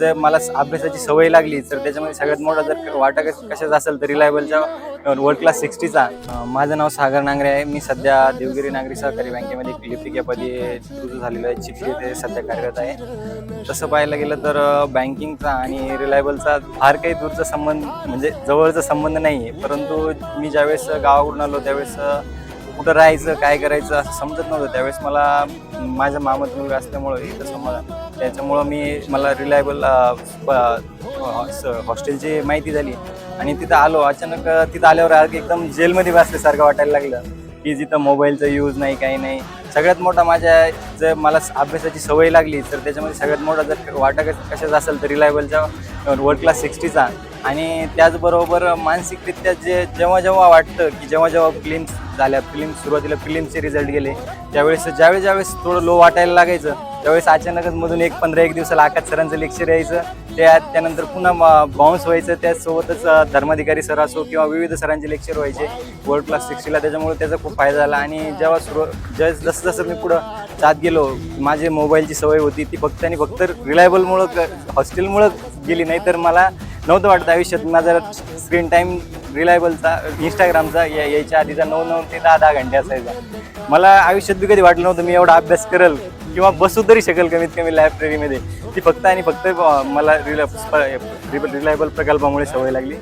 जर मला अभ्यासाची सवय लागली तर त्याच्यामध्ये सगळ्यात मोठा जर वाटा कशाचा असेल तर रिलायबलच्या वर्ल्ड क्लास 60चा. माझं नाव सागर नांगरे आहे. मी सध्या देवगिरी नागरी सहकारी बँकेमध्ये लिपिक या पदी रुजू झालेलो आहे. चिखली येथे सध्या कार्यरत आहे. तसं पाहायला गेलं तर बँकिंगचा आणि रिलायबलचा फार काही दूरचा संबंध म्हणजे जवळचा संबंध नाही आहे. परंतु मी ज्यावेळेस गावाकडून आलो त्यावेळेस कुठं राहायचं काय करायचं असं समजत नव्हतं. त्यावेळेस मला माझ्या मामाचा मुलगा असल्यामुळं इथं त्याच्यामुळं मला रिलायबल हॉस्टेलची माहिती झाली आणि तिथं आलो. अचानक तिथं आल्यावर एकदम जेलमध्ये बसल्यासारखं वाटायला लागलं की जिथं मोबाईलचा यूज नाही काही नाही. सगळ्यात मोठा जर मला अभ्यासाची सवय लागली तर त्याच्यामध्ये सगळ्यात मोठा जर वाटा कशाचा असेल तर रिलायबलच्या वर्ल्ड क्लास 60चा. आणि त्याचबरोबर मानसिकरित्या जेव्हा वाटतं की जेव्हा सुरुवातीला फिल्मचे रिझल्ट गेले ज्यावेळेस थोडं लो वाटायला लागायचं त्यावेळेस अचानकच मधून 15 दिवसाला आकाश सरांचं लेक्चर यायचं. त्यानंतर पुन्हा बाउन्स व्हायचं. त्याचसोबतच धर्माधिकारी सर असो किंवा विविध सरांचे लेक्चर व्हायचे वर्ल्ड क्लास 60ला. त्याच्यामुळे त्याचा खूप फायदा झाला. आणि जसं मी पुढं जात गेलो माझी मोबाईलची सवय होती ती फक्त आणि फक्त रिलायबलमुळं हॉस्टेलमुळं गेली. नाही तर मला नव्हतं वाटतं आयुष्यात माझा स्क्रीन टाईम रिलायबलचा इंस्टाग्रामचा यायच्या आधीचा 9 ते 10 घंटे असायचा. मला आयुष्यात बी कधी वाटलं नव्हतं मी एवढा अभ्यास करेल किंवा बसू तरी शकेल कमीत कमी लायब्ररीमध्ये. ती फक्त आणि फक्त मला रिलायबल प्रकल्पामुळे सवय लागली.